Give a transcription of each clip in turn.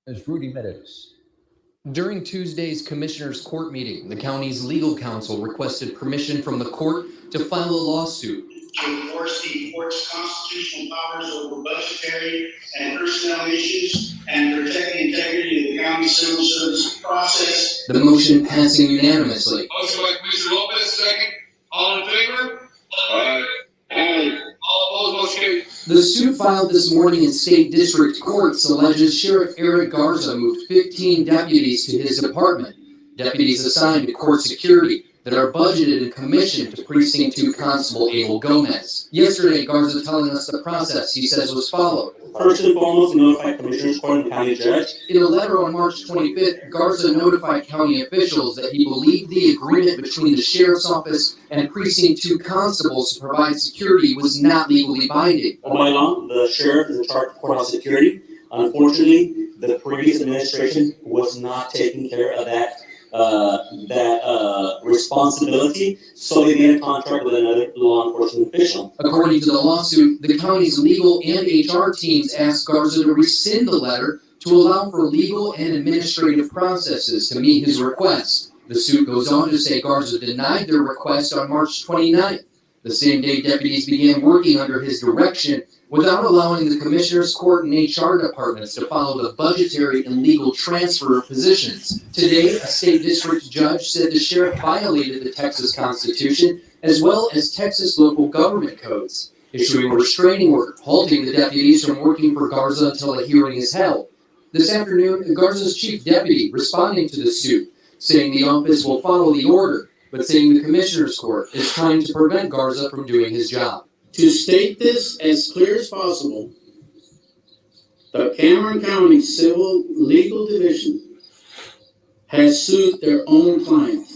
is Rudy Meadows. During Tuesday's Commissioners' Court meeting, the county's legal counsel requested permission from the court to file a lawsuit to enforce the court's constitutional powers over budgetary and personnel issues and protect the integrity of the county civil service process. The motion passing unanimously. Motion by Commissioner Lopez, second. All in favor? Aye. All opposed, motion carried. The suit filed this morning in state district courts alleges Sheriff Eric Garza moved 15 deputies to his department, deputies assigned to court security that are budgeted and commissioned to Precinct 2 Constable Abel Gomez. Yesterday, Garza telling us the process he says was followed. First and foremost, notify Commissioners Court and County Judge. In a letter on March 25th, Garza notified county officials that he believed the agreement between the Sheriff's Office and Precinct 2 constables to provide security was not legally binding. By law, the Sheriff is in charge of courthouse security. Unfortunately, the previous administration was not taking care of that responsibility, so they made a contract with another law enforcement official. According to the lawsuit, the county's legal and HR teams asked Garza to rescind the letter to allow for legal and administrative processes to meet his request. The suit goes on to say Garza denied their request on March 29th, the same day deputies began working under his direction without allowing the Commissioner's Court and HR departments to follow the budgetary and legal transfer of positions. Today, a state district judge said the sheriff violated the Texas Constitution as well as Texas local government codes, issuing a restraining order, halting the deputies from working for Garza until a hearing is held. This afternoon, Garza's chief deputy responding to the suit, saying the office will follow the order, but saying the Commissioner's Court is trying to prevent Garza from doing his job. To state this as clear as possible, the Cameron County Civil Legal Division has sued their own client.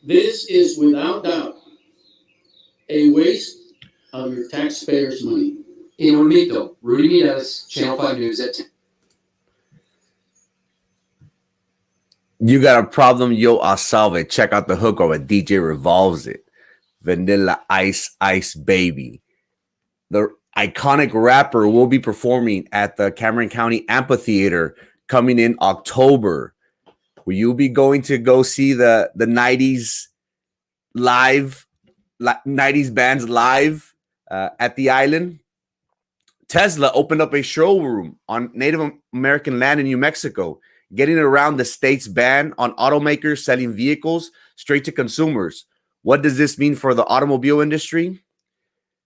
This is without doubt a waste of your taxpayers' money. In Ormito, Rudy Meadows, Channel 5 News at 10. You got a problem, yo, I'll solve it. Check out the hook or a DJ revolves it. Vanilla Ice Ice Baby. The iconic rapper will be performing at the Cameron County Amphitheater coming in October. Will you be going to go see the 90s live, 90s bands live at the island? Tesla opened up a showroom on Native American land in New Mexico, getting around the state's ban on automakers selling vehicles straight to consumers. What does this mean for the automobile industry?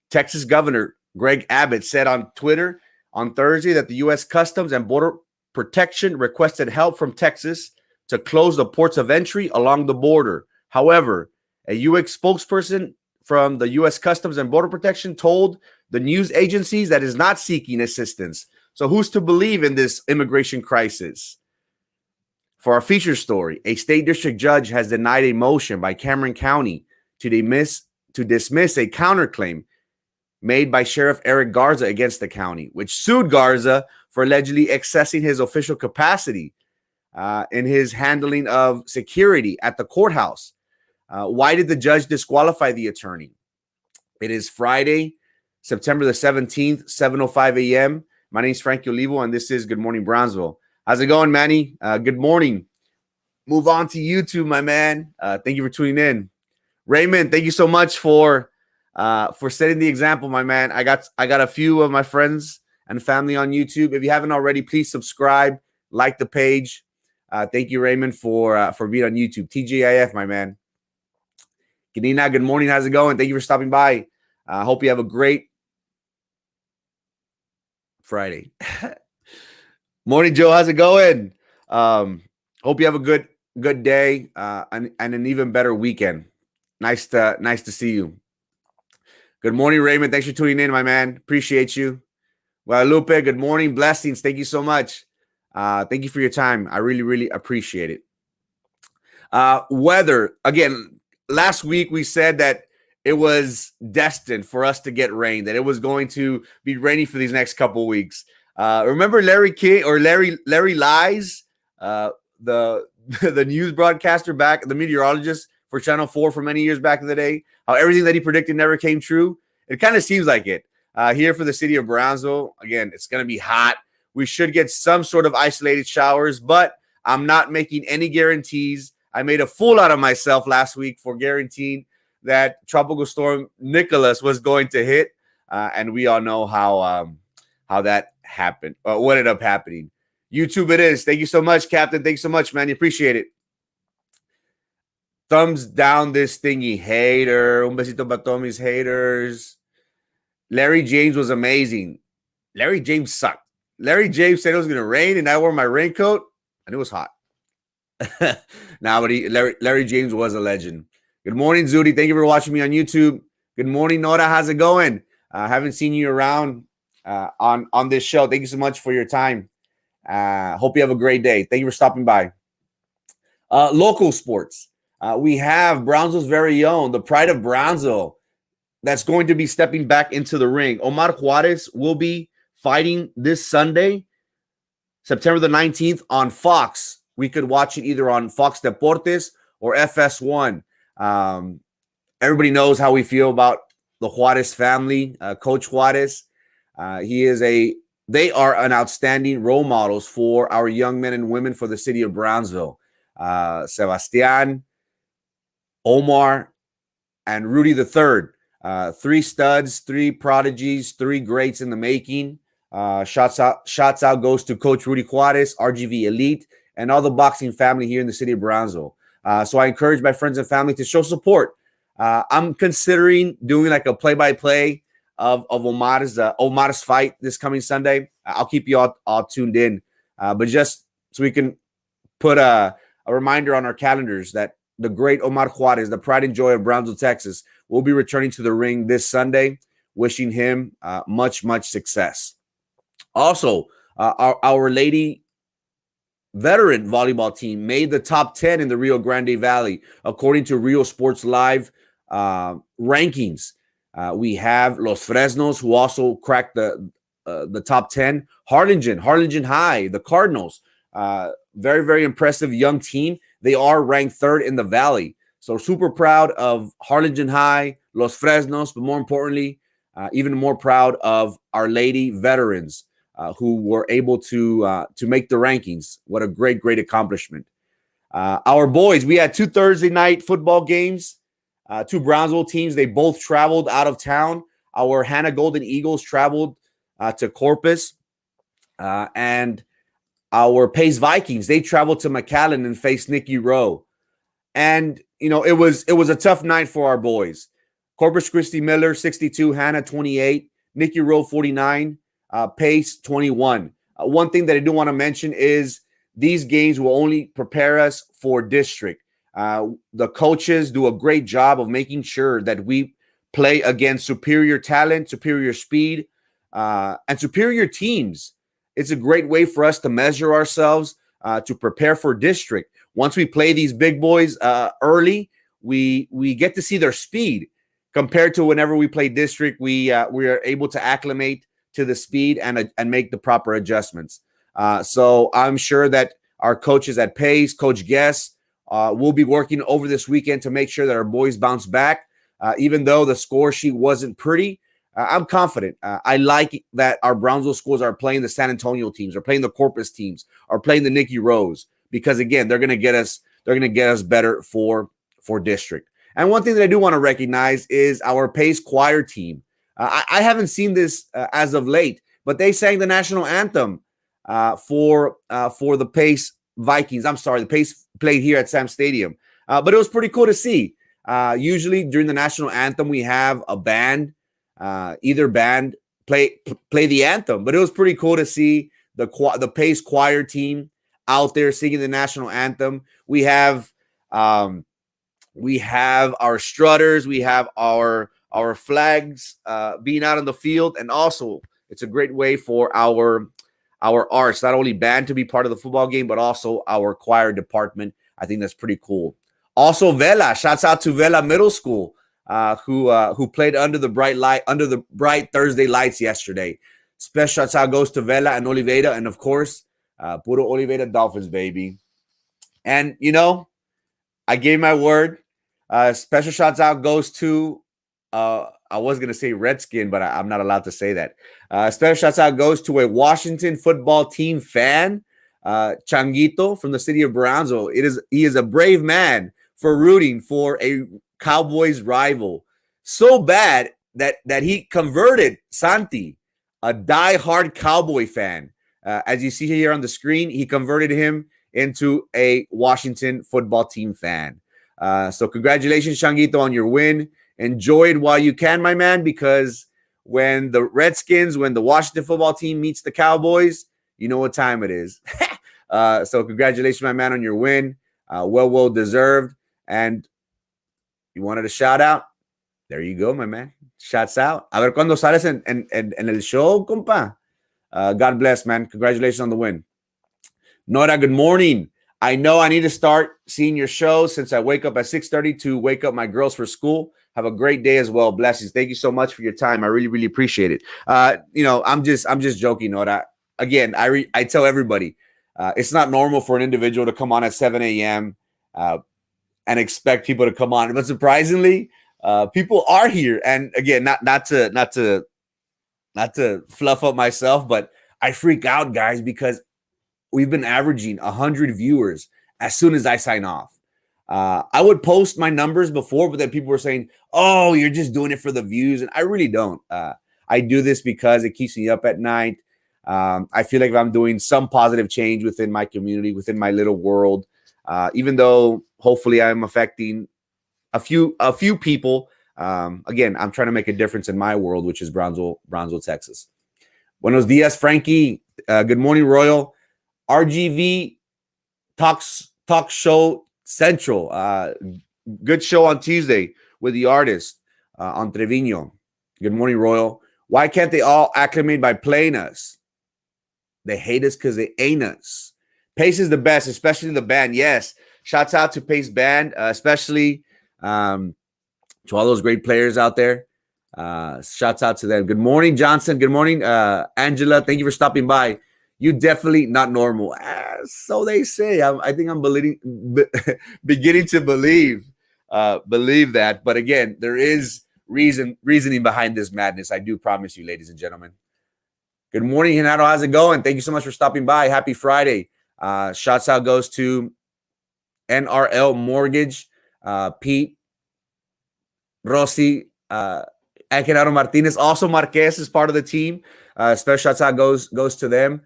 Texas Governor Greg Abbott said on Twitter on Thursday that the U.S. Customs and Border Protection requested help from Texas to close the ports of entry along the border. However, a U.S. spokesperson from the U.S. Customs and Border Protection told the news agencies that is not seeking assistance. So who's to believe in this immigration crisis? For our feature story, a state district judge has denied a motion by Cameron County to dismiss a counterclaim made by Sheriff Eric Garza against the county, which sued Garza for allegedly accessing his official capacity in his handling of security at the courthouse. Why did the judge disqualify the attorney? It is Friday, September the 17th, 7:05 a.m. My name is Frankie Olivo, and this is Good Morning Brownsville. How's it going, Manny? Good morning. Move on to YouTube, my man. Thank you for tuning in. Raymond, thank you so much for setting the example, my man. I got a few of my friends and family on YouTube. If you haven't already, please subscribe, like the page. Thank you, Raymond, for being on YouTube. TGIF, my man. Ganina, good morning. How's it going? Thank you for stopping by. Hope you have a great Friday. Morning, Joe. How's it going? Hope you have a good day and an even better weekend. Nice to see you. Good morning, Raymond. Thanks for tuning in, my man. Appreciate you. Guadalupe, good morning. Blessings. Thank you so much. Thank you for your time. I really, really appreciate it. Weather. Again, last week we said that it was destined for us to get rain, that it was going to be rainy for these next couple of weeks. Remember Larry King or Larry Lies, the news broadcaster back, the meteorologist for Channel 4 for many years back in the day, how everything that he predicted never came true? It kind of seems like it. Here for the city of Brownsville, again, it's going to be hot. We should get some sort of isolated showers, but I'm not making any guarantees. I made a fool out of myself last week for guaranteeing that Tropical Storm Nicholas was going to hit, and we all know how that happened, what ended up happening. YouTube it is. Thank you so much, Captain. Thanks so much, man. You appreciate it. Thumbs down this thingy, hater. Un besito para todos mis haters. Larry James was amazing. Larry James sucked. Larry James said it was going to rain, and I wore my raincoat, and it was hot. But Larry James was a legend. Good morning, Zudi. Thank you for watching me on YouTube. Good morning, Nora. How's it going? I haven't seen you around on this show. Thank you so much for your time. Hope you have a great day. Thank you for stopping by. Local sports. We have Brownsville's very own, the pride of Brownsville, that's going to be stepping back into the ring. Omar Juarez will be fighting this Sunday, September the 19th on Fox. We could watch it either on Fox Deportes or FS1. Everybody knows how we feel about the Juarez family, Coach Juarez. They are an outstanding role models for our young men and women for the city of Brownsville. Sebastian, Omar, and Rudy III. 3 studs, 3 prodigies, 3 greats in the making. Shots out goes to Coach Rudy Juarez, RGV Elite, and all the boxing family here in the city of Brownsville. So I encourage my friends and family to show support. I'm considering doing like a play-by-play of Omar's fight this coming Sunday. I'll keep you all tuned in. But just so we can put a reminder on our calendars that the great Omar Juarez, the pride and joy of Brownsville, Texas, will be returning to the ring this Sunday. Wishing him much success. Also, our lady veteran volleyball team made the top 10 in the Rio Grande Valley, according to Rio Sports Live rankings. We have Los Fresnos, who also cracked the top 10. Harlingen High, the Cardinals, very impressive young team. They are ranked 3rd in the Valley. So super proud of Harlingen High, Los Fresnos, but more importantly, even more proud of our lady veterans who were able to make the rankings. What a great accomplishment. Our boys, we had 2 Thursday night football games, 2 Brownsville teams. They both traveled out of town. Our Hannah Golden Eagles traveled to Corpus, and our Pace Vikings, they traveled to McAllen and faced Nicky Rowe. And, you know, it was a tough night for our boys. Corpus Christi Miller, 62, Hannah, 28, Nicky Rowe, 49, Pace, 21. One thing that I do want to mention is these games will only prepare us for district. The coaches do a great job of making sure that we play against superior talent, superior speed, and superior teams. It's a great way for us to measure ourselves, to prepare for district. Once we play these big boys early, we get to see their speed. Compared to whenever we play district, we are able to acclimate to the speed and make the proper adjustments. So I'm sure that our coaches at Pace, Coach Guess, will be working over this weekend to make sure that our boys bounce back. Even though the score sheet wasn't pretty, I'm confident. I like that our Brownsville schools are playing the San Antonio teams, are playing the Corpus teams, are playing the Nicky Rose, because again, they're going to get us better for district. And one thing that I do want to recognize is our Pace choir team. I haven't seen this as of late, but they sang the national anthem for the Pace Vikings. I'm sorry, the Pace played here at Sam Stadium, but it was pretty cool to see. Usually during the national anthem, we have a band. Either band play the anthem, but it was pretty cool to see the Pace choir team out there singing the national anthem. We have our strutters, we have our flags being out on the field, and also it's a great way for our arts, not only band to be part of the football game, but also our choir department. I think that's pretty cool. Also, Vela, shouts out to Vela Middle School. Who played under the bright Thursday lights yesterday. Special shouts out goes to Vela and Oliveira, and of course, Puro Oliveira Dolphins, baby. And you know, I gave my word. Special shouts out goes to our I was going to say Redskin, but I'm not allowed to say that. Special shouts out goes to a Washington football team fan, Changuito from the city of Brownsville. He is a brave man for rooting for a Cowboys rival. So bad that he converted Santi, a diehard Cowboy fan. As you see here on the screen, he converted him into a Washington football team fan. So congratulations, Changuito, on your win. Enjoy it while you can, my man, because when the Washington football team meets the Cowboys, you know what time it is. So congratulations, my man, on your win. Well deserved. And you wanted a shout out? There you go, my man. Shouts out. A ver cuando sales en el show, compa. God bless, man. Congratulations on the win. Nora, good morning. I know I need to start seeing your show since I wake up at 6:30 to wake up my girls for school. Have a great day as well. Blessings. Thank you so much for your time. I really, really appreciate it. I'm just joking, Nora. Again, I tell everybody, it's not normal for an individual to come on at 7 a.m. And expect people to come on. But surprisingly, people are here. And again, not to fluff up myself, but I freak out, guys, because we've been averaging 100 viewers as soon as I sign off. I would post my numbers before, but then people were saying, oh, you're just doing it for the views. And I really don't. I do this because it keeps me up at night. I feel like if I'm doing some positive change within my community, within my little world, even though hopefully I'm affecting a few people, again, I'm trying to make a difference in my world, which is Brownsville, Texas. Buenos dias, Frankie. Good morning, Royal. RGV Talk Show Central. Good show on Tuesday with the artist on Trevino. Good morning, Royal. Why can't they all acclimate by playing us? They hate us because they ain't us. Pace is the best, especially the band. Yes. Shouts out to Pace Band, especially to all those great players out there. Shouts out to them. Good morning, Johnson. Good morning, Angela. Thank you for stopping by. You definitely not normal. So they say. I think I'm beginning to believe that. But again, there is reasoning behind this madness. I do promise you, ladies and gentlemen. Good morning, Renato. How's it going? Thank you so much for stopping by. Happy Friday. Shouts out goes to NRL Mortgage, Pete, Rossi, Genaro Martinez. Also, Marquez is part of the team. Special shouts out goes to them.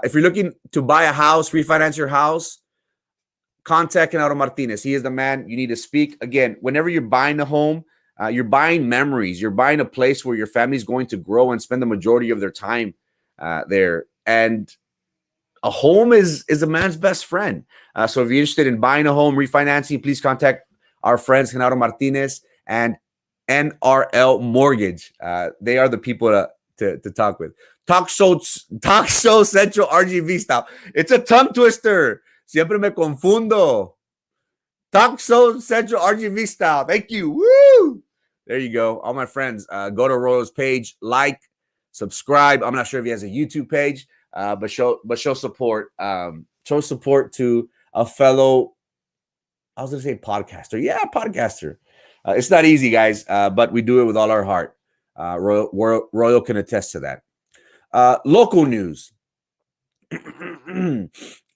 If you're looking to buy a house, refinance your house, contact Genaro Martinez. He is the man you need to speak. Again, whenever you're buying a home, you're buying memories. You're buying a place where your family's going to grow and spend the majority of their time there. And a home is a man's best friend. So if you're interested in buying a home, refinancing, please contact our friends Genaro Martinez and NRL Mortgage. They are the people to talk with. Talk show Central RGV style. It's a tongue twister. Siempre me confundo. Talk show Central RGV style. Thank you. Woo! There you go. All my friends, go to Royal's page, like, subscribe. I'm not sure if he has a YouTube page, but show support. Show support to a fellow, I was going to say podcaster. Yeah, podcaster. It's not easy, guys, but we do it with all our heart. Royal can attest to that. Local news.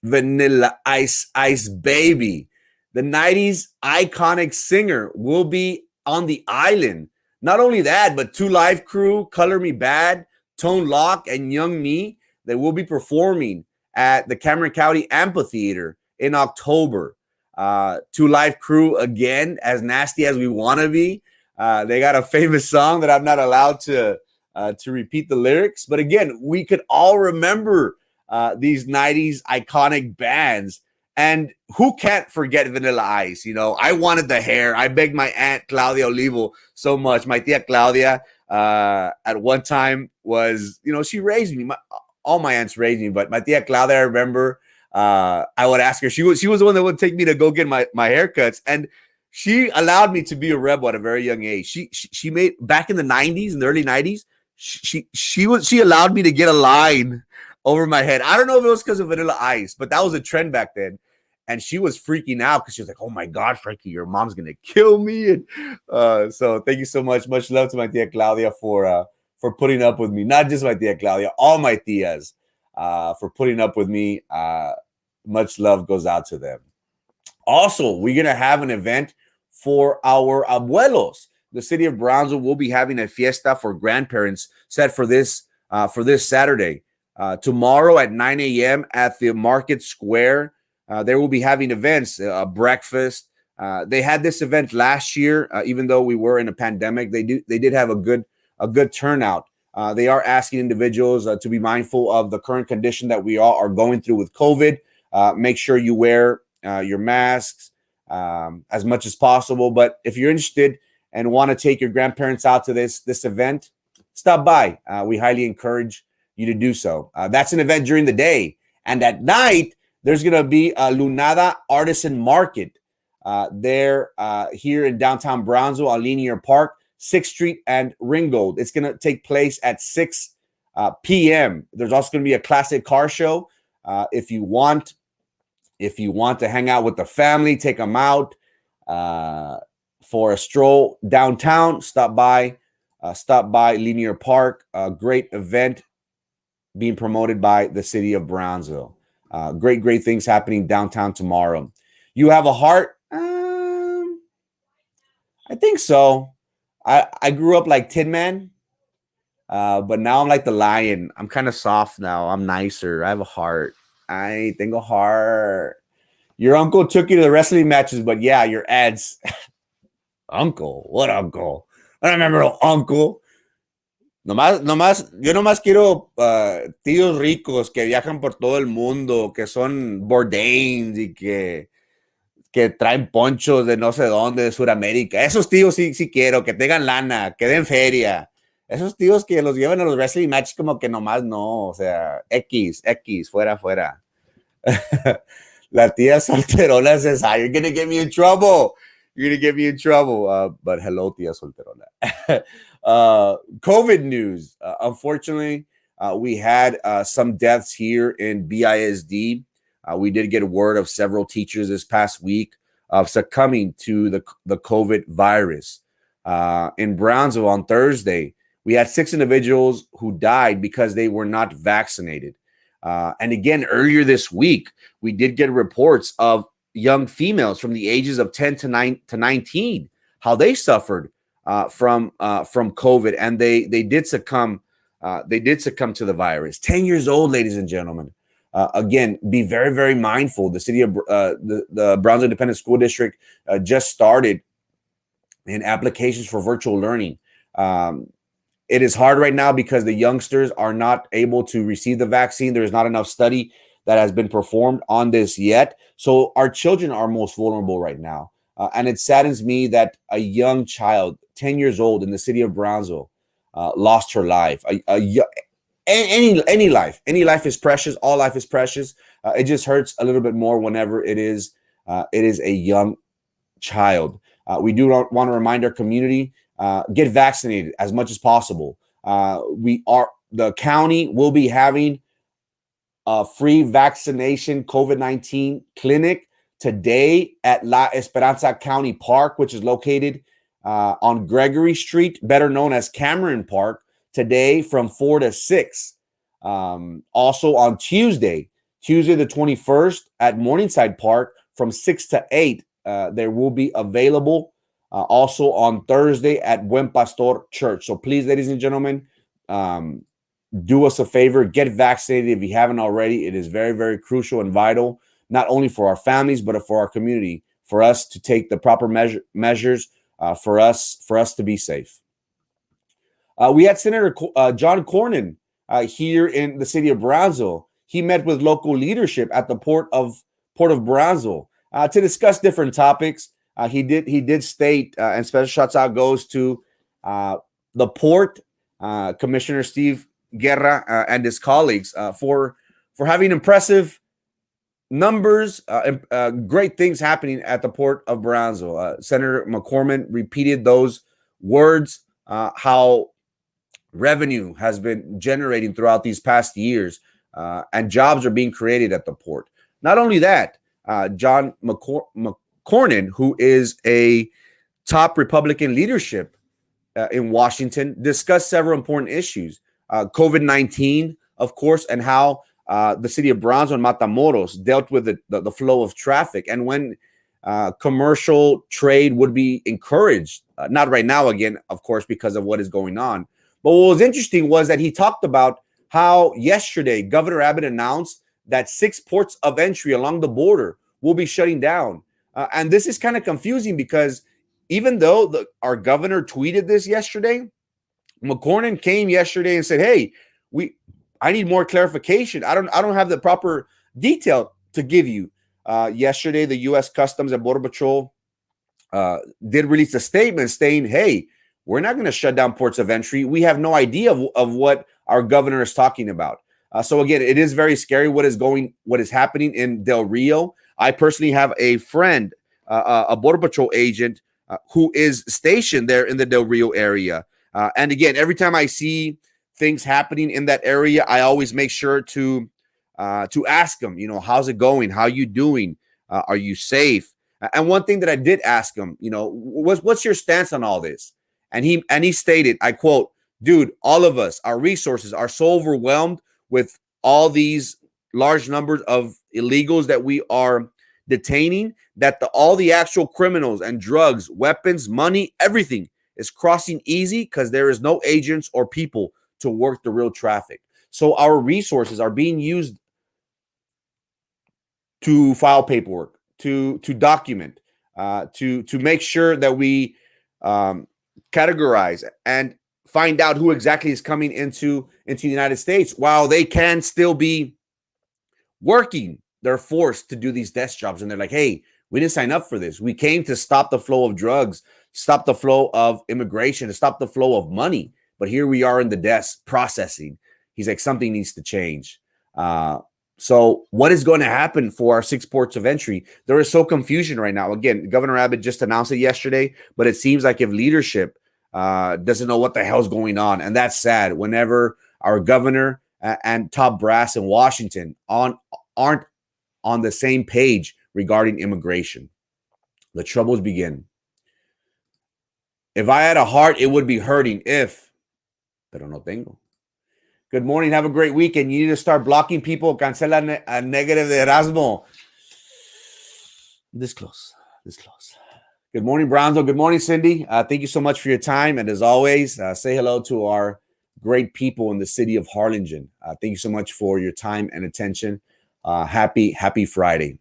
Vanilla Ice Baby. The 90s iconic singer will be on the island. Not only that, but Two Live Crew, Color Me Bad, Tone Lock, and Young Me, they will be performing at the Cameron County Amphitheater in October. Two Live Crew, again, as nasty as we want to be. They got a famous song that I'm not allowed to repeat the lyrics. But again, we could all remember these 90s iconic bands. And who can't forget Vanilla Ice? You know, I wanted the hair. I begged my aunt Claudia Olivo so much. My tia Claudia at one time was, you know, she raised me. All my aunts raised me. But my tia Claudia, I remember, I would ask her. She was the one that would take me to go get my haircuts. And she allowed me to be a rebel at a very young age. She made, back in the 90s, in the early 90s, she allowed me to get a line over my head. I don't know if it was because of Vanilla Ice, but that was a trend back then. and she was freaking out because she was like, "Oh my God, Frankie, your mom's gonna kill me." And so thank you so much. Much love to my tia Claudia for putting up with me. Not just my tia Claudia, all my tias for putting up with me. Much love goes out to them. Also, we're gonna have an event for our abuelos. The city of Brownsville will be having a fiesta for grandparents set for this Saturday. Tomorrow at 9 a.m. at the Market Square, they will be having events, breakfast. They had this event last year, even though we were in a pandemic. They did have a good turnout. They are asking individuals to be mindful of the current condition that we all are going through with COVID. Make sure you wear your masks as much as possible. But if you're interested and want to take your grandparents out to this event, stop by. We highly encourage you to do so. That's an event during the day. And at night, there's going to be a Lunada Artisan Market there here in downtown Brownsville on Linear Park, 6th Street and Ringgold. It's going to take place at 6 p.m. There's also going to be a classic car show. If you want to hang out with the family, take them out for a stroll downtown, stop by Linear Park. A great event being promoted by the city of Brownsville. Great things happening downtown tomorrow. You have a heart? I think so. I grew up like Tin Man, but now I'm like the lion. I'm kind of soft now. I'm nicer. I have a heart. I tengo heart. Your uncle took you to the wrestling matches, but yeah, your ads. Uncle? What uncle? I don't remember no uncle. Yo nomás quiero tíos ricos que viajan por todo el mundo, que son Bourdains y que traen ponchos de no sé dónde, de Sudamérica. Esos tíos sí quiero, que tengan lana, que den feria. Esos tíos que los llevan a los wrestling matches como que nomás no, o sea, X, fuera. La tía solterona says, "Hi, you're gonna get me in trouble. But hello, tía solterona. COVID news. Unfortunately, we had some deaths here in BISD. We did get word of several teachers this past week of succumbing to the COVID virus. In Brownsville on Thursday, we had 6 individuals who died because they were not vaccinated. And again, earlier this week, we did get reports of young females from the ages of 10 to 19, how they suffered from COVID, and they did succumb. They did succumb to the virus. 10 years old, ladies and gentlemen. Again, be very, very mindful. The city of the Brownsville Independent School District just started in applications for virtual learning. It is hard right now because the youngsters are not able to receive the vaccine. There is not enough study that has been performed on this yet. So our children are most vulnerable right now. And it saddens me that a young child, 10 years old in the city of Brownsville, lost her life. Any life is precious. All life is precious. It just hurts a little bit more whenever it is a young child. We do want to remind our community, get vaccinated as much as possible. The county will be having a free vaccination COVID-19 clinic today at La Esperanza County Park, which is located on Gregory Street, better known as Cameron Park, today from 4 to 6. Also on Tuesday the 21st at Morningside Park from 6 to 8. There will be available also on Thursday at Buen Pastor Church. So please, ladies and gentlemen, do us a favor, get vaccinated if you haven't already. It is very, very crucial and vital, not only for our families, but for our community, for us to take the proper measures for us to be safe. We had Senator John Cornyn here in the city of Brownsville. He met with local leadership at the Port of Brownsville to discuss different topics. He did state, and special shouts out goes to the port, Commissioner Steve Guerra and his colleagues for having impressive numbers, great things happening at the Port of Brownsville. Senator McCormick repeated those words, how revenue has been generating throughout these past years, and jobs are being created at the port. Not only that, John McCornyn, who is a top Republican leadership in Washington, discussed several important issues. COVID-19, of course, and how the city of Brownsville and Matamoros dealt with the flow of traffic, and when commercial trade would be encouraged. Not right now, again, of course, because of what is going on. But what was interesting was that he talked about how yesterday Governor Abbott announced that 6 ports of entry along the border will be shutting down. And this is kind of confusing because even though our governor tweeted this yesterday, McCornyn came yesterday and said, "Hey, I need more clarification. I don't have the proper detail to give you." Yesterday, the U.S. Customs and Border Patrol did release a statement saying, "Hey, we're not going to shut down ports of entry. We have no idea of what our governor is talking about." So again, it is very scary what is happening in Del Rio. I personally have a friend, a Border Patrol agent, who is stationed there in the Del Rio area. And again, every time I see things happening in that area, I always make sure to ask them, how's it going? How you doing? Are you safe? And one thing that I did ask him, what's your stance on all this? And he stated, I quote, "Dude, all of us, our resources are so overwhelmed with all these large numbers of illegals that we are detaining that all the actual criminals and drugs, weapons, money, everything is crossing easy because there is no agents or people to work the real traffic. So our resources are being used to file paperwork, to document, to make sure that we categorize and find out who exactly is coming into the United States. While they can still be working, they're forced to do these desk jobs, and they're like, hey, we didn't sign up for this. We came to stop the flow of drugs, stop the flow of immigration, to stop the flow of money. But here we are in the desk processing. He's like, something needs to change. So what is going to happen for our 6 ports of entry? There is so confusion right now. Again, Governor Abbott just announced it yesterday, but it seems like if leadership doesn't know what the hell's going on, and that's sad whenever our governor and top brass in Washington aren't on the same page regarding immigration. The troubles begin. If I had a heart, it would be hurting if, pero no tengo. Good morning. Have a great weekend. You need to start blocking people. Cancela a negative de Erasmo. This close. Good morning, Brownsville. Good morning, Cindy. Thank you so much for your time. And as always, say hello to our great people in the city of Harlingen. Thank you so much for your time and attention. Happy Friday.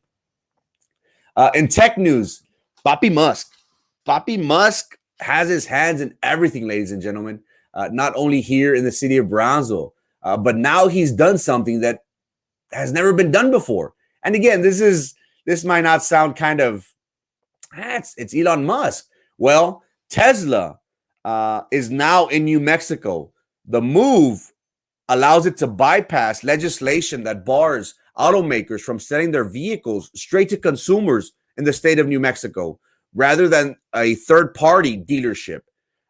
In tech news, Papi Musk. Papi Musk has his hands in everything, ladies and gentlemen. Not only here in the city of Brownsville, but now he's done something that has never been done before. And again, this might not sound kind of, it's Elon Musk. Well, Tesla is now in New Mexico. The move allows it to bypass legislation that bars automakers from selling their vehicles straight to consumers in the state of New Mexico, rather than a third-party dealership.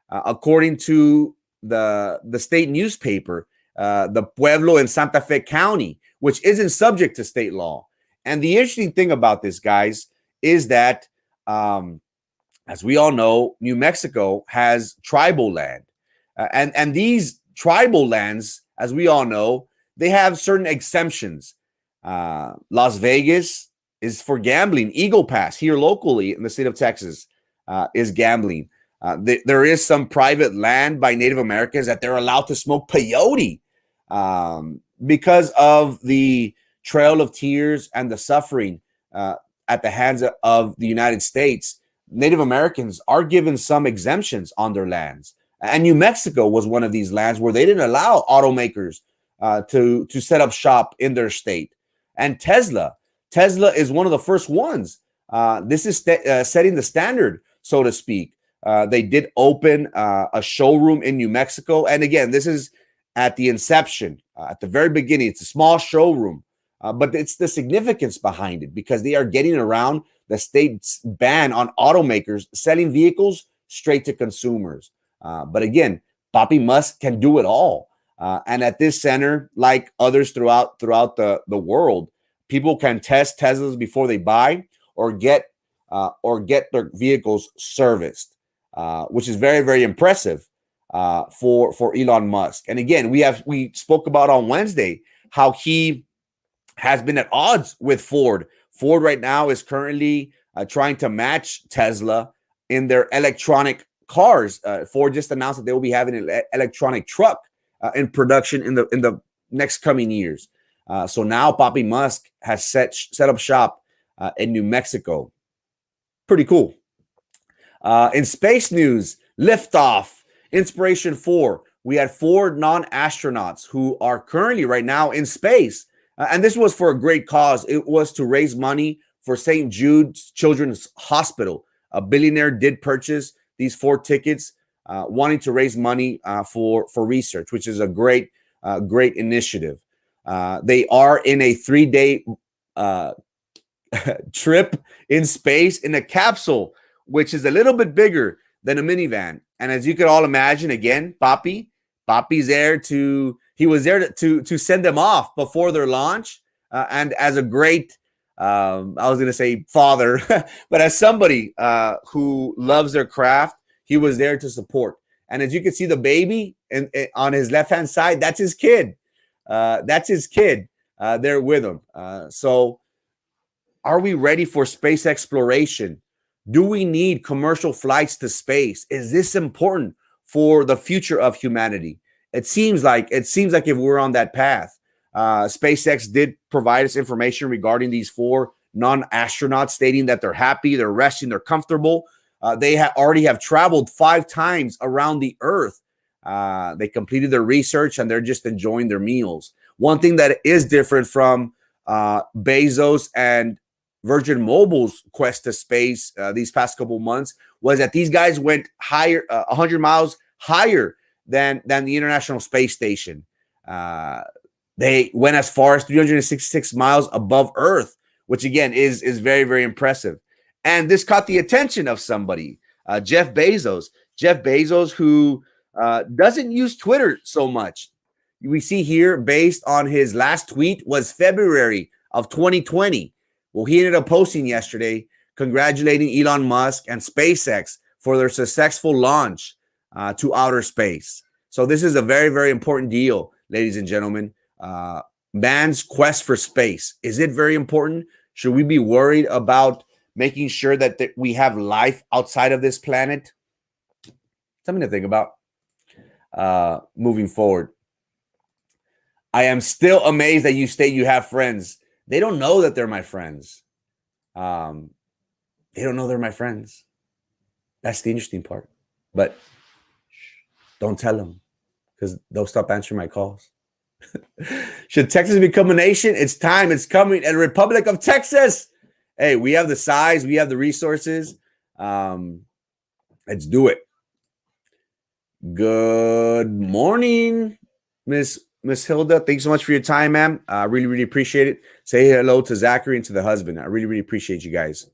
According to the state newspaper, the Pueblo in Santa Fe County, which isn't subject to state law. And the interesting thing about this, guys, is that, as we all know, New Mexico has tribal land. And these tribal lands, as we all know, they have certain exemptions. Las Vegas is for gambling. Eagle Pass here locally in the state of Texas is gambling. There is some private land by Native Americans that they're allowed to smoke peyote because of the Trail of Tears and the suffering at the hands of the United States. Native Americans are given some exemptions on their lands. And New Mexico was one of these lands where they didn't allow automakers to set up shop in their state. And Tesla is one of the first ones. This is setting the standard, so to speak. They did open a showroom in New Mexico. And again, this is at the inception, at the very beginning. It's a small showroom, but it's the significance behind it because they are getting around the state's ban on automakers selling vehicles straight to consumers. But again, Papi Musk can do it all. And at this center, like others throughout the world, people can test Teslas before they buy or get their vehicles serviced, which is very, very impressive for Elon Musk. And again, we spoke about on Wednesday how he has been at odds with Ford. Ford right now is currently trying to match Tesla in their electronic cars. Ford just announced that they will be having an electronic truck in production in the next coming years. So now Papi Musk has set up shop in New Mexico. Pretty cool. In space news, LIFTOFF, Inspiration 4. We had 4 non-astronauts who are currently right now in space. And this was for a great cause. It was to raise money for St. Jude's Children's Hospital. A billionaire did purchase these 4 tickets, wanting to raise money for research, which is a great initiative. They are in a 3-day trip in space in a capsule, which is a little bit bigger than a minivan. And as you could all imagine, again, Papi's there he was there to send them off before their launch. And as a great, I was going to say father, but as somebody who loves their craft, he was there to support. And as you can see, the baby on his left-hand side, that's his kid. There with him. So are we ready for space exploration? Do we need commercial flights to space? Is this important for the future of humanity? It seems like if we're on that path. SpaceX did provide us information regarding these 4 non-astronauts, stating that they're happy, they're resting, they're comfortable. They already have traveled 5 times around the Earth. They completed their research and they're just enjoying their meals. One thing that is different from Bezos and Virgin Mobile's quest to space these past couple months was that these guys went higher, 100 miles higher than the International Space Station. They went as far as 366 miles above Earth, which again is very, very impressive. And this caught the attention of somebody, Jeff Bezos. Jeff Bezos, who doesn't use Twitter so much. We see here, based on his last tweet, was February of 2020. Well, he ended up posting yesterday, congratulating Elon Musk and SpaceX for their successful launch to outer space. So this is a very, very important deal, ladies and gentlemen. Man's quest for space. Is it very important? Should we be worried about making sure that we have life outside of this planet? Something to think about moving forward. I am still amazed that you state you have friends. They don't know that they're my friends. They don't know they're my friends. That's the interesting part. But don't tell them, because they'll stop answering my calls. Should Texas become a nation? It's time. It's coming. And Republic of Texas. Hey, we have the size. We have the resources. Let's do it. Good morning, Miss Hilda. Thanks so much for your time, ma'am. I really, really appreciate it. Say hello to Zachary and to the husband. I really, really appreciate you guys.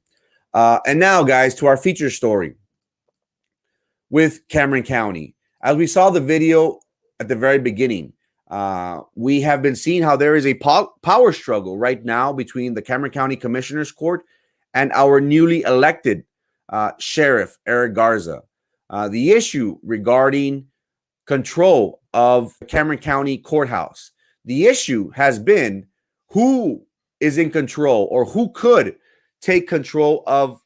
And now, guys, to our feature story with Cameron County. As we saw the video at the very beginning, we have been seeing how there is a power struggle right now between the Cameron County Commissioner's Court and our newly elected Sheriff, Eric Garza. The issue regarding control of Cameron County Courthouse. The issue has been who is in control or who could take control of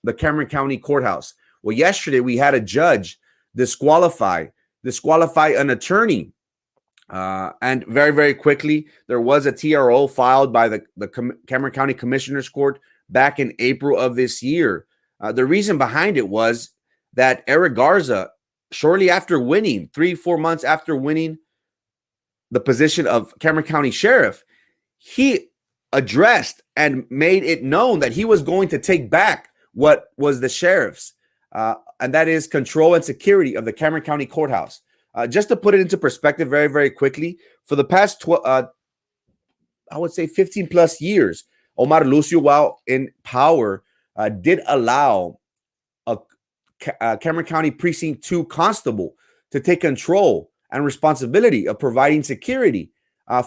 the Cameron County Courthouse. Well, yesterday we had a judge disqualify an attorney. And very, very quickly, there was a TRO filed by the Cameron County Commissioner's Court back in April of this year. The reason behind it was that Eric Garza, shortly after winning, 3-4 months after winning the position of Cameron County Sheriff, he addressed and made it known that he was going to take back what was the sheriff's, and that is control and security of the Cameron County Courthouse. Just to put it into perspective very, very quickly, for the past, I would say 15 plus years, Omar Lucio, while in power, did allow a Cameron County Precinct 2 constable to take control and responsibility of providing security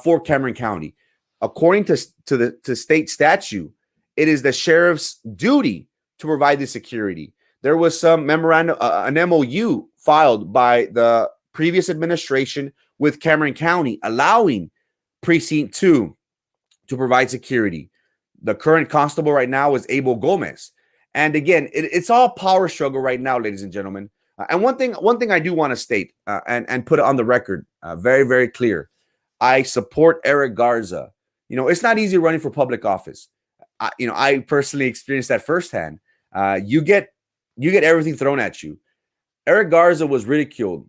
for Cameron County. according to state statute, it is the sheriff's duty to provide the security. There was some memorandum, an MOU filed by the previous administration with Cameron County, allowing Precinct 2 to provide security. The current constable right now is Abel Gomez. And again, it's all power struggle right now, ladies and gentlemen. And one thing I do want to state and put it on the record, very, very clear. I support Eric Garza. You know, it's not easy running for public office. I personally experienced that firsthand. You get everything thrown at you. Eric Garza was ridiculed.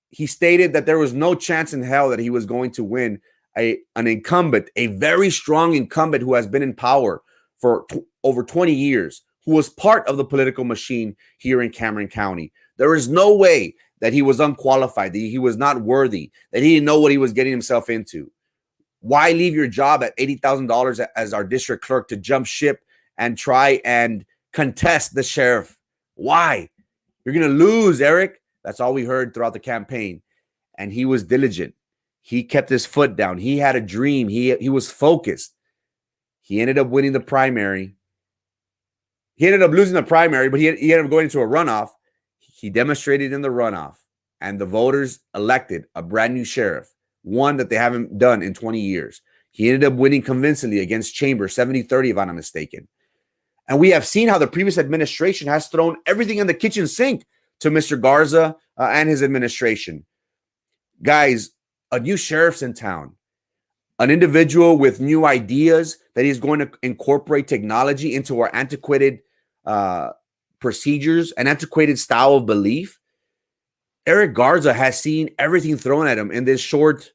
He stated that there was no chance in hell that he was going to win an incumbent, a very strong incumbent who has been in power for over 20 years, who was part of the political machine here in Cameron County. There is no way that he was unqualified, that he was not worthy, that he didn't know what he was getting himself into. Why leave your job at $80,000 as our district clerk to jump ship and try and contest the sheriff? Why? You're going to lose, Eric. That's all we heard throughout the campaign. And he was diligent. He kept his foot down. He had a dream. He was focused. He ended up winning the primary. He ended up losing the primary, but he ended up going into a runoff. He demonstrated in the runoff, and the voters elected a brand new sheriff, one that they haven't done in 20 years. He ended up winning convincingly against Chambers, 70-30, if I'm not mistaken. And we have seen how the previous administration has thrown everything in the kitchen sink to Mr. Garza and his administration. Guys, a new sheriff's in town, an individual with new ideas that he's going to incorporate technology into our antiquated procedures, an antiquated style of belief. Eric Garza has seen everything thrown at him in this short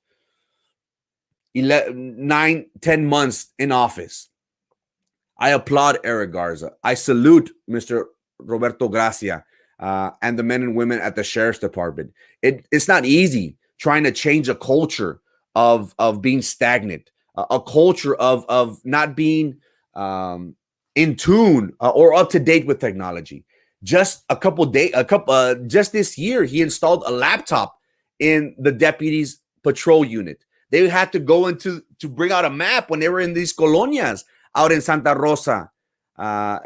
9-10 months in office. I applaud Eric Garza. I salute Mr. Roberto Gracia and the men and women at the Sheriff's Department. It's not easy trying to change a culture of being stagnant, a culture of not being in tune or up to date with technology. Just just this year, he installed a laptop in the deputies' patrol unit. They had to go to bring out a map when they were in these colonias out in Santa Rosa,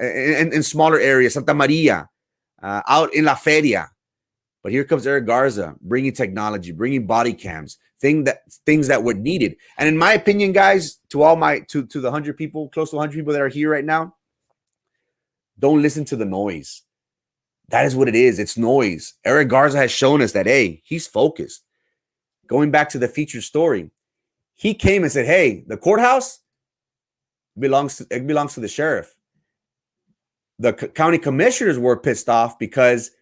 in smaller areas, Santa Maria, out in La Feria. But here comes Eric Garza, bringing technology, bringing body cams, things that were needed. And in my opinion, guys, to the 100 people, close to 100 people that are here right now, don't listen to the noise. That is what it is. It's noise. Eric Garza has shown us that, hey, he's focused. Going back to the featured story, he came and said, hey, the courthouse belongs to the sheriff. The county commissioners were pissed off because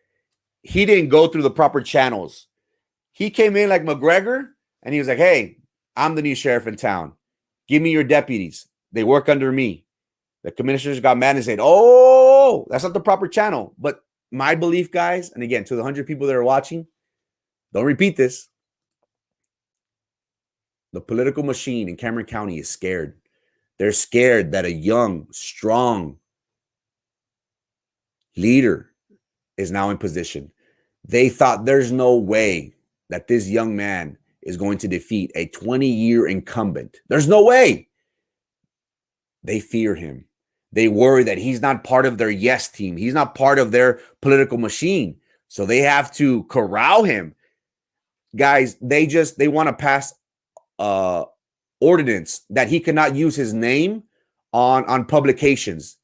he didn't go through the proper channels. He came in like McGregor, and he was like, hey, I'm the new sheriff in town. Give me your deputies. They work under me. The commissioners got mad and said, oh, that's not the proper channel. But my belief, guys, and again, to the 100 people that are watching, don't repeat this. The political machine in Cameron County is scared. They're scared that a young, strong leader is now in position. They thought there's no way that this young man is going to defeat a 20-year incumbent. There's no way. They fear him. They worry that he's not part of their yes team. He's not part of their political machine. So they have to corral him. Guys, they want to pass ordinance that he cannot use his name on publications,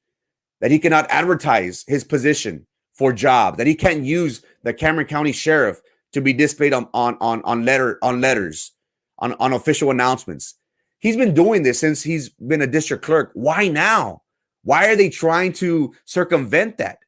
that he cannot advertise his position for job, that he can't use the Cameron County Sheriff to be displayed on letters, on official announcements. He's been doing this since he's been a district clerk. Why now? Why are they trying to circumvent that?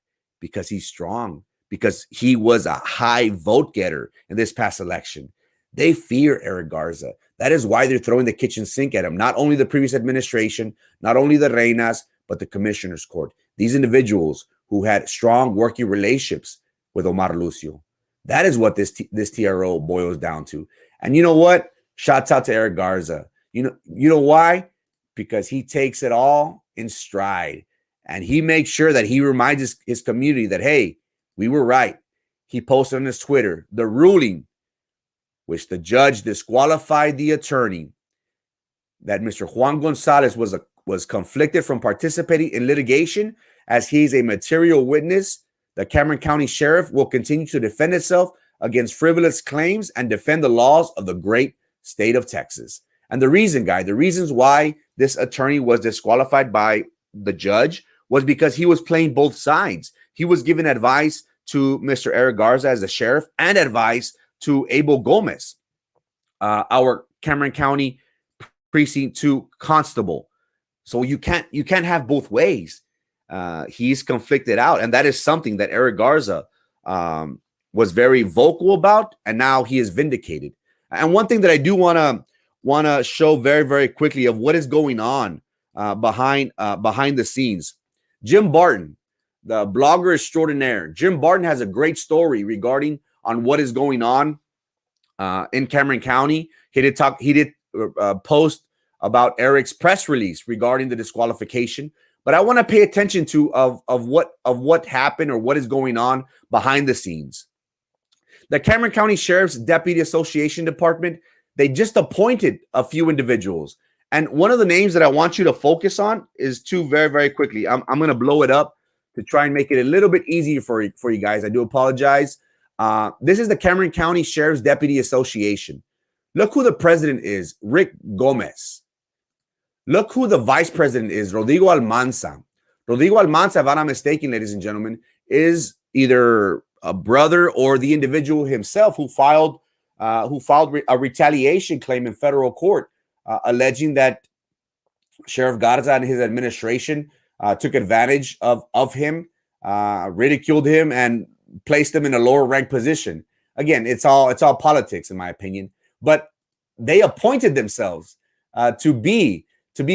Because he's strong, because he was a high vote getter in this past election. They fear Eric Garza. That is why they're throwing the kitchen sink at him. Not only the previous administration, not only the Reinas, but the commissioner's court. These individuals who had strong working relationships with Omar Lucio. That is what this TRO boils down to. And you know what? Shouts out to Eric Garza. You know why? Because he takes it all in stride. And he makes sure that he reminds his community that, hey, we were right. He posted on his Twitter the ruling which the judge disqualified the attorney that Mr. Juan Gonzalez was conflicted from participating in litigation as he's a material witness. The Cameron County Sheriff will continue to defend itself against frivolous claims and defend the laws of the great state of Texas. And the reasons why this attorney was disqualified by the judge was because he was playing both sides. He was giving advice to Mr. Eric Garza as the sheriff and advice to Abel Gomez, our Cameron County Precinct 2 constable. So you can't have both ways. He's conflicted out, and that is something that Eric Garza was very vocal about, and now he is vindicated. And one thing that I do want to show very, very quickly of what is going on behind the scenes. Jim Barton, the blogger extraordinaire. Jim Barton has a great story regarding on what is going on in Cameron County. He did post about Eric's press release regarding the disqualification. But I want to pay attention to of what happened or what is going on behind the scenes. The Cameron County Sheriff's Deputy Association Department, they just appointed a few individuals. And one of the names that I want you to focus on is two very, very quickly. I'm going to blow it up to try and make it a little bit easier for you guys. I do apologize. This is the Cameron County Sheriff's Deputy Association. Look who the president is, Rick Gomez. Look who the vice president is, Rodrigo Almanza. Rodrigo Almanza, if I'm not mistaken, ladies and gentlemen, is either a brother or the individual himself who filed a retaliation claim in federal court, alleging that Sheriff Garza and his administration took advantage of him, ridiculed him, and placed him in a lower ranked position. Again, it's all politics, in my opinion. But they appointed themselves to be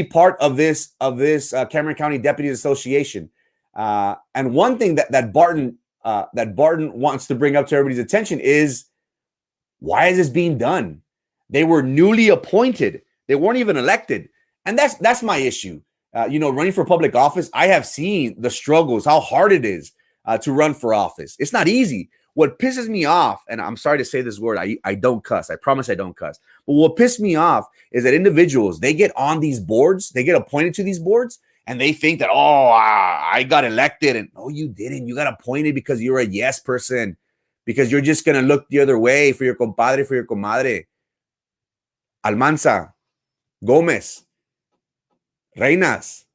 part of this Cameron County Deputies Association. And one thing that Barton wants to bring up to everybody's attention is, why is this being done? They were newly appointed. They weren't even elected. And that's my issue. Running for public office, I have seen the struggles, how hard it is to run for office. It's not easy. What pisses me off, and I'm sorry to say this word, I don't cuss. I promise I don't cuss. But what pissed me off is that individuals, they get on these boards, they get appointed to these boards, and they think that, I got elected. And no, you didn't. You got appointed because you're a yes person, because you're just going to look the other way for your compadre, for your comadre. Almanza, Gomez, Reinas.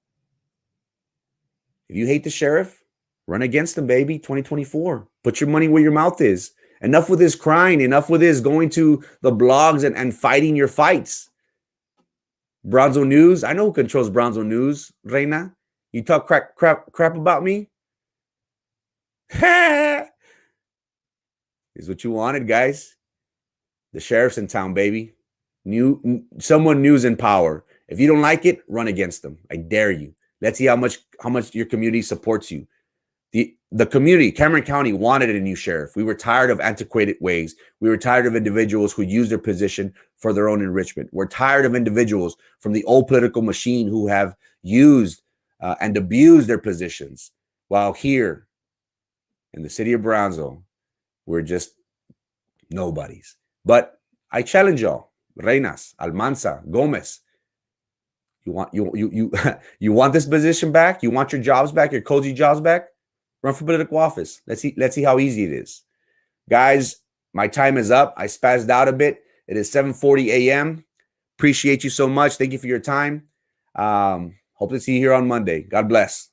If you hate the sheriff, run against him, baby. 2024. Put your money where your mouth is. Enough with this crying. Enough with this going to the blogs and fighting your fights. Brownsville News. I know who controls Brownsville News, Reina. You talk crap about me? Is what you wanted, guys. The sheriff's in town, baby. Someone news in power. If you don't like it, run against them. I dare you. Let's see how much your community supports you. The community, Cameron County, wanted a new sheriff. We were tired of antiquated ways. We were tired of individuals who use their position for their own enrichment. We're tired of individuals from the old political machine who have used and abused their positions. While here in the city of Brownsville, we're just nobodies. But I challenge y'all, Reinas, Almanza, Gomez. You want this position back? You want your jobs back, your cozy jobs back? Run for political office. Let's see how easy it is. Guys, my time is up. I spazzed out a bit. It is 7:40 a.m. Appreciate you so much. Thank you for your time. Hope to see you here on Monday. God bless.